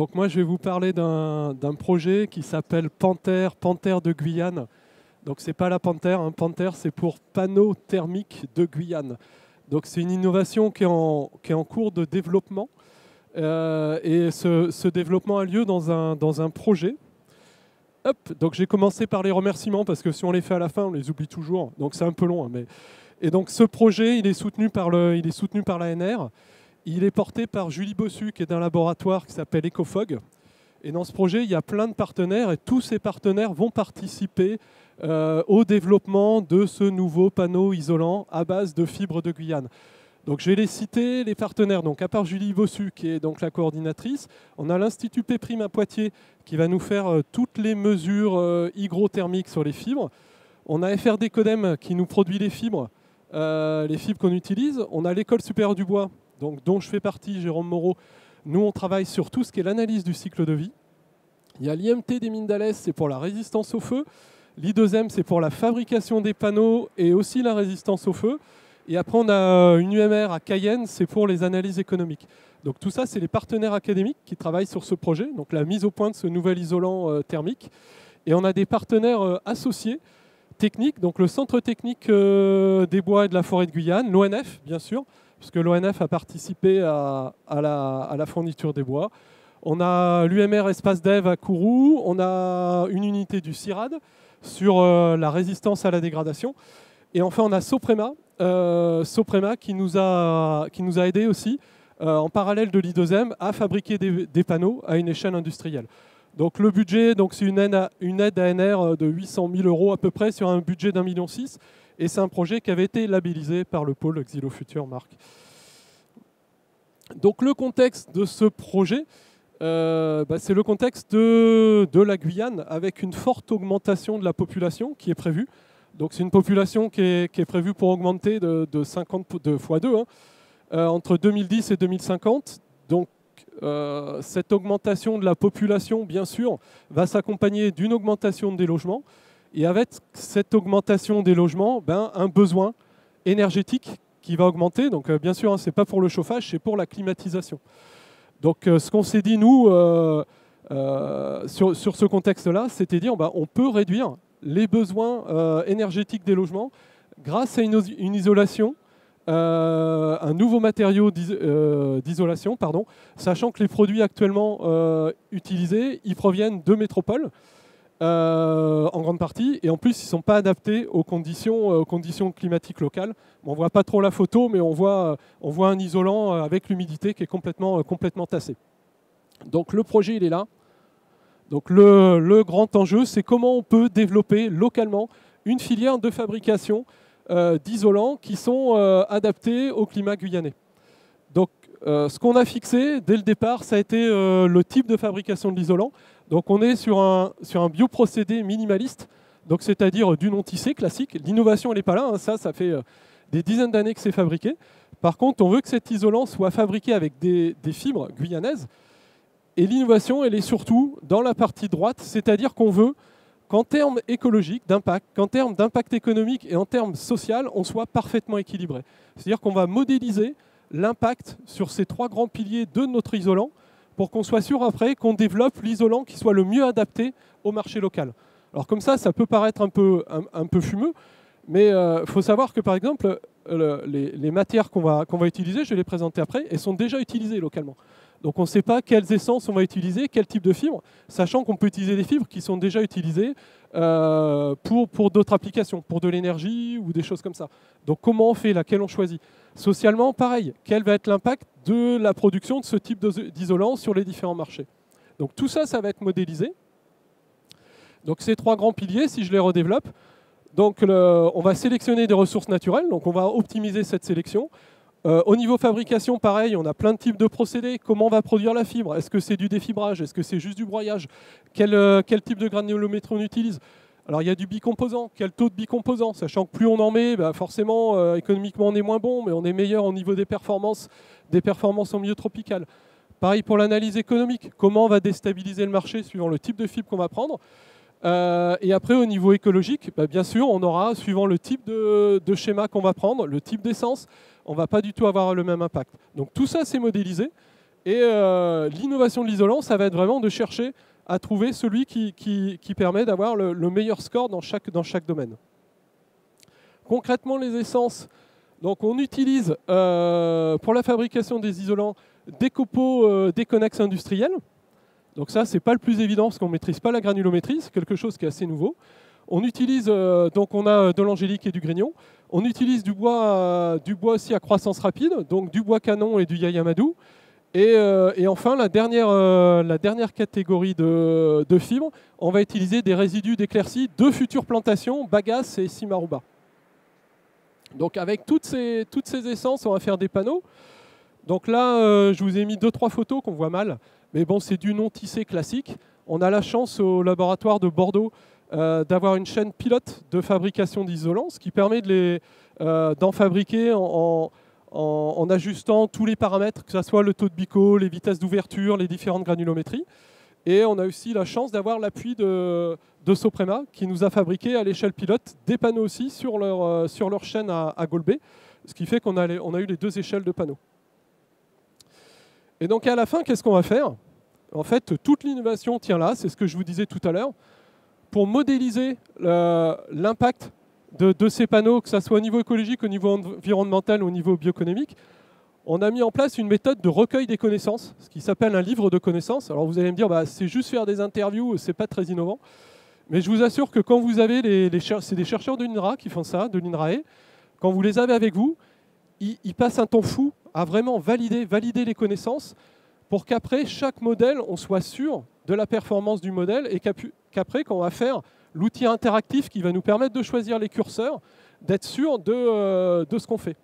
Donc moi, je vais vous parler d'un projet qui s'appelle Panthère de Guyane. Donc c'est pas la panthère, hein. Panthère, c'est pour panneau thermique de Guyane. Donc c'est une innovation qui est en cours de développement. Et ce développement a lieu dans un projet. Hop, donc j'ai commencé par les remerciements parce que si on les fait à la fin, on les oublie toujours. Donc c'est un peu long. Hein, Et donc ce projet, il est soutenu par l'ANR. Il est porté par Julie Bossu, qui est d'un laboratoire qui s'appelle Ecofog. Et dans ce projet, il y a plein de partenaires et tous ces partenaires vont participer au développement de ce nouveau panneau isolant à base de fibres de Guyane. Donc je vais les citer, les partenaires. Donc à part Julie Bossu, qui est donc la coordinatrice, on a l'Institut Péprime à Poitiers qui va nous faire toutes les mesures hygrothermiques sur les fibres. On a FRD Codem qui nous produit les fibres qu'on utilise. On a l'École supérieure du bois, donc, dont je fais partie, Jérôme Moreau. Nous, on travaille sur tout ce qui est l'analyse du cycle de vie. Il y a l'IMT des mines d'Alès, c'est pour la résistance au feu. L'I2M, c'est pour la fabrication des panneaux et aussi la résistance au feu. Et après, on a une UMR à Cayenne, c'est pour les analyses économiques. Donc tout ça, c'est les partenaires académiques qui travaillent sur ce projet, donc la mise au point de ce nouvel isolant thermique. Et on a des partenaires associés techniques, donc le Centre technique des bois et de la forêt de Guyane, l'ONF, bien sûr, puisque l'ONF a participé à la fourniture des bois. On a l'UMR Espace Dev à Kourou, on a une unité du CIRAD sur la résistance à la dégradation. Et enfin, on a Soprema qui nous a aidés aussi, en parallèle de l'I2M, à fabriquer des panneaux à une échelle industrielle. Donc le budget, c'est une aide ANR de 800 000 € à peu près sur un budget d'1,6 million. Et c'est un projet qui avait été labellisé par le pôle Xylo Future Marque. Donc le contexte de ce projet, c'est le contexte de la Guyane avec une forte augmentation de la population qui est prévue. Donc c'est une population qui est prévue pour augmenter de 50 fois 2 entre 2010 et 2050. Donc cette augmentation de la population, bien sûr, va s'accompagner d'une augmentation des logements. Et avec cette augmentation des logements, un besoin énergétique qui va augmenter. Donc bien sûr, ce n'est pas pour le chauffage, c'est pour la climatisation. Donc ce qu'on s'est dit, nous, sur ce contexte-là, c'était dire on peut réduire les besoins énergétiques des logements grâce à une isolation, un nouveau matériau d'isolation, sachant que les produits actuellement utilisés, ils proviennent de métropoles en grande partie, et en plus ils ne sont pas adaptés aux conditions climatiques locales. On ne voit pas trop la photo, mais on voit un isolant avec l'humidité qui est complètement tassé. Donc le projet, il est là. Donc le grand enjeu, c'est comment on peut développer localement une filière de fabrication d'isolants qui sont adaptés au climat guyanais. Donc ce qu'on a fixé dès le départ, ça a été le type de fabrication de l'isolant. Donc on est sur un bioprocédé minimaliste, donc c'est-à-dire du non-tissé classique. L'innovation, elle n'est pas là, hein. Ça fait des dizaines d'années que c'est fabriqué. Par contre, on veut que cet isolant soit fabriqué avec des fibres guyanaises. Et l'innovation, elle est surtout dans la partie droite, c'est-à-dire qu'on veut qu'en termes écologiques, d'impact, qu'en termes d'impact économique et en termes social, on soit parfaitement équilibré. C'est-à-dire qu'on va modéliser l'impact sur ces trois grands piliers de notre isolant pour qu'on soit sûr après qu'on développe l'isolant qui soit le mieux adapté au marché local. Alors comme ça peut paraître un peu fumeux, mais il faut savoir que par exemple, les matières qu'on va utiliser, je vais les présenter après, elles sont déjà utilisées localement. Donc on ne sait pas quelles essences on va utiliser, quel type de fibres, sachant qu'on peut utiliser des fibres qui sont déjà utilisées pour d'autres applications, pour de l'énergie ou des choses comme ça. Donc comment on fait, laquelle on choisit? Socialement, pareil, quel va être l'impact de la production de ce type d'isolant sur les différents marchés? Donc tout ça, ça va être modélisé. Donc ces trois grands piliers, si je les redéveloppe, donc on va sélectionner des ressources naturelles, donc on va optimiser cette sélection. Au niveau fabrication, pareil, on a plein de types de procédés. Comment on va produire la fibre? Est-ce que c'est du défibrage? Est-ce que c'est juste du broyage? Quel type de granulométrie on utilise? Alors il y a du bicomposant. Quel taux de bicomposant? Sachant que plus on en met, forcément, économiquement, on est moins bon, mais on est meilleur au niveau des performances en milieu tropical. Pareil pour l'analyse économique. Comment on va déstabiliser le marché suivant le type de fibre qu'on va prendre? Et après, au niveau écologique, bien sûr, on aura, suivant le type de schéma qu'on va prendre, le type d'essence, on ne va pas du tout avoir le même impact. Donc tout ça, c'est modélisé. Et l'innovation de l'isolant, ça va être vraiment de chercher à trouver celui qui permet d'avoir le meilleur score dans chaque domaine. Concrètement, les essences, donc on utilise pour la fabrication des isolants des copeaux déconnexes industriels. Donc ça, c'est pas le plus évident parce qu'on ne maîtrise pas la granulométrie, c'est quelque chose qui est assez nouveau. On utilise, donc on a de l'angélique et du grignon. On utilise du bois aussi à croissance rapide, donc du bois canon et du yayamadou. Et enfin, la dernière catégorie de fibres, on va utiliser des résidus d'éclaircie de futures plantations, bagasse et simaruba. Donc avec toutes ces essences, on va faire des panneaux. Donc là, je vous ai mis 2-3 photos qu'on voit mal, mais bon, c'est du non tissé classique. On a la chance au laboratoire de Bordeaux d'avoir une chaîne pilote de fabrication d'isolants, ce qui permet d'en fabriquer en ajustant tous les paramètres, que ce soit le taux de bico, les vitesses d'ouverture, les différentes granulométries. Et on a aussi la chance d'avoir l'appui de Soprema, qui nous a fabriqué à l'échelle pilote des panneaux aussi sur leur chaîne à Golbet, ce qui fait qu'on a eu les 2 échelles de panneaux. Et donc à la fin, qu'est-ce qu'on va faire? En fait, toute l'innovation tient là, c'est ce que je vous disais tout à l'heure, pour modéliser l'impact de ces panneaux, que ce soit au niveau écologique, au niveau environnemental, au niveau bioéconomique. On a mis en place une méthode de recueil des connaissances, ce qui s'appelle un livre de connaissances. Alors vous allez me dire, bah, c'est juste faire des interviews, c'est pas très innovant. Mais je vous assure que quand vous avez c'est des chercheurs de l'INRA qui font ça, de l'INRAE, quand vous les avez avec vous, ils passent un temps fou à vraiment valider les connaissances pour qu'après, chaque modèle, on soit sûr de la performance du modèle et qu'après, quand on va faire l'outil interactif qui va nous permettre de choisir les curseurs, d'être sûr de ce qu'on fait.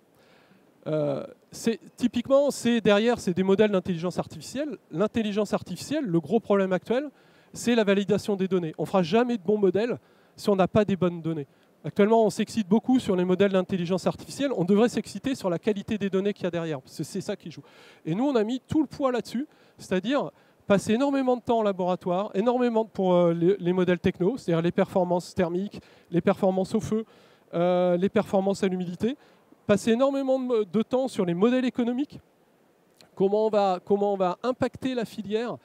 Typiquement, derrière, c'est des modèles d'intelligence artificielle. L'intelligence artificielle, le gros problème actuel, c'est la validation des données. On ne fera jamais de bons modèles si on n'a pas des bonnes données. Actuellement, on s'excite beaucoup sur les modèles d'intelligence artificielle. On devrait s'exciter sur la qualité des données qu'il y a derrière, parce que c'est ça qui joue. Et nous, on a mis tout le poids là-dessus, c'est-à-dire passer énormément de temps en laboratoire, énormément pour les modèles techno, c'est-à-dire les performances thermiques, les performances au feu, les performances à l'humidité, passer énormément de temps sur les modèles économiques, comment on va impacter la filière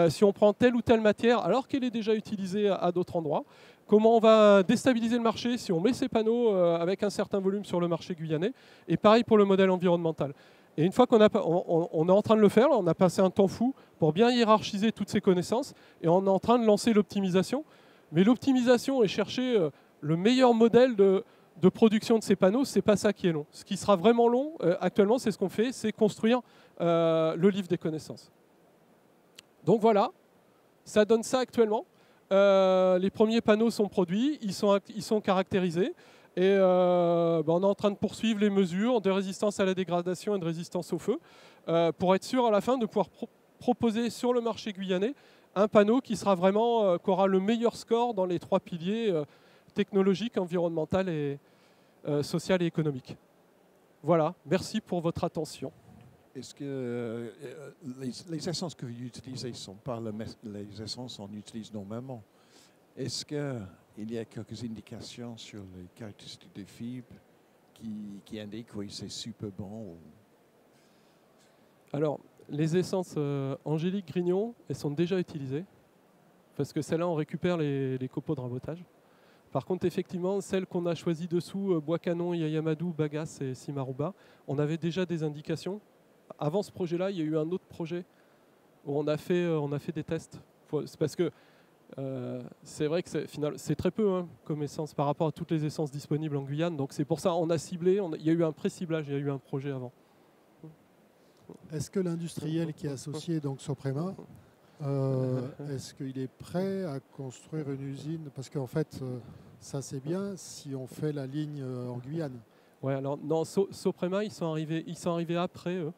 si on prend telle ou telle matière alors qu'elle est déjà utilisée à d'autres endroits, comment on va déstabiliser le marché si on met ces panneaux avec un certain volume sur le marché guyanais, et pareil pour le modèle environnemental. Et une fois on est en train de le faire, on a passé un temps fou pour bien hiérarchiser toutes ces connaissances, et on est en train de lancer l'optimisation. Mais l'optimisation et chercher le meilleur modèle de production de ces panneaux, c'est pas ça qui est long. Ce qui sera vraiment long, actuellement, c'est ce qu'on fait, c'est construire le livre des connaissances. Donc voilà, ça donne ça actuellement. Les premiers panneaux sont produits, ils sont caractérisés, et on est en train de poursuivre les mesures de résistance à la dégradation et de résistance au feu pour être sûr à la fin de pouvoir proposer sur le marché guyanais un panneau qui sera vraiment, qui aura le meilleur score dans les 3 piliers technologique, environnemental et social et économique. Voilà, merci pour votre attention. Est-ce que les essences que vous utilisez ne sont pas les essences qu'on utilise normalement? Est-ce qu'il y a quelques indications sur les caractéristiques des fibres qui indiquent que c'est super bon? Alors, les essences angélique, grignon, elles sont déjà utilisées, parce que celles-là, on récupère les copeaux de rabotage. Par contre, effectivement, celles qu'on a choisies dessous, bois canon, yayamadou, bagasse et simaruba, on avait déjà des indications. Avant ce projet-là, il y a eu un autre projet où on a fait des tests. C'est parce que c'est vrai que c'est très peu comme essence par rapport à toutes les essences disponibles en Guyane. Donc c'est pour ça qu'on a ciblé, il y a eu un pré-ciblage, il y a eu un projet avant. Est-ce que l'industriel qui est associé, donc Soprema, est-ce qu'il est prêt à construire une usine? Parce qu'en fait, ça c'est bien si on fait la ligne en Guyane. Ouais, alors non, Soprema, ils sont arrivés après eux,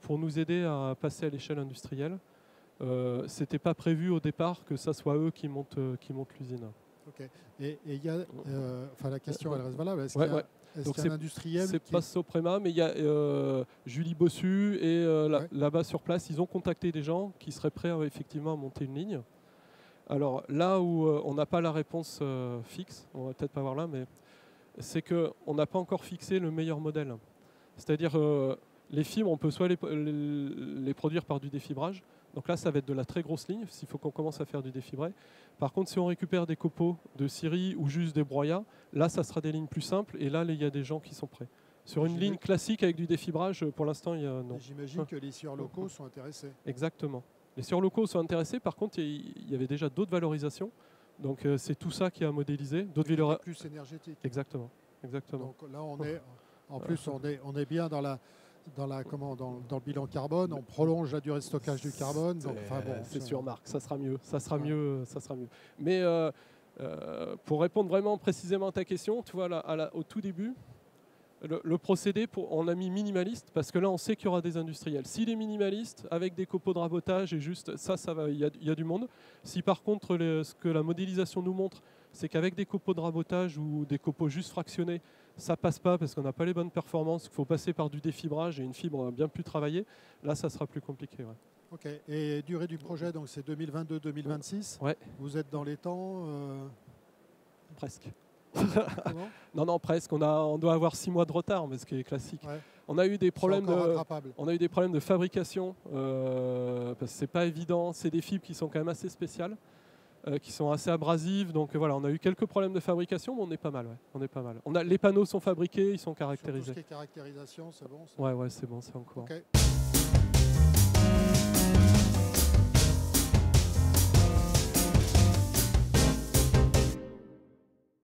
pour nous aider à passer à l'échelle industrielle. C'était pas prévu au départ que ça soit eux qui montent l'usine. Ok. Et il y a, la question elle reste valable. Est-ce Donc qu'il y a un industriel c'est pas Soprema, mais il y a Julie Bossu et là-bas sur place, ils ont contacté des gens qui seraient prêts effectivement à monter une ligne. Alors là où on n'a pas la réponse fixe, on va peut-être pas voir là, mais c'est qu'on n'a pas encore fixé le meilleur modèle. C'est-à-dire, Les fibres, on peut soit les produire par du défibrage. Donc là, ça va être de la très grosse ligne, s'il faut qu'on commence à faire du défibré. Par contre, si on récupère des copeaux de scierie ou juste des broyats, là, ça sera des lignes plus simples. Et là, il y a des gens qui sont prêts. Sur une ligne classique avec du défibrage, pour l'instant, il y a non. J'imagine que les scieurs locaux sont intéressés. Exactement. Les scieurs locaux sont intéressés. Par contre, il y avait déjà d'autres valorisations. Donc c'est tout ça qui est à modéliser. D'autres plus énergétique. Exactement. Exactement. Donc là, on est, en plus, on est bien dans le bilan carbone. On prolonge la durée de stockage du carbone. Donc, enfin, bon, c'est sûr, Marc. Ça sera mieux. Ça sera mieux. Ça sera mieux. Mais pour répondre vraiment précisément à ta question, tu vois, au tout début, le procédé, on a mis minimaliste parce que là, on sait qu'il y aura des industriels. S'il est minimaliste, avec des copeaux de rabotage et juste ça va, il y a du monde. Si par contre, ce que la modélisation nous montre, c'est qu'avec des copeaux de rabotage ou des copeaux juste fractionnés, ça passe pas parce qu'on n'a pas les bonnes performances, qu'il faut passer par du défibrage et une fibre bien plus travaillée, là, ça sera plus compliqué. Ouais. Ok. Et durée du projet, donc c'est 2022-2026. Ouais. Vous êtes dans les temps Presque. non, presque. On doit avoir 6 mois de retard, mais ce qui est classique. Ouais. On a eu des problèmes de fabrication parce que c'est pas évident. C'est des fibres qui sont quand même assez spéciales, qui sont assez abrasives. Donc voilà, on a eu quelques problèmes de fabrication, mais on est pas mal. Ouais. On est pas mal. Les panneaux sont fabriqués, ils sont caractérisés. Sur tout ce qui est caractérisation, c'est bon. Ouais, c'est bon, c'est en cours. Okay.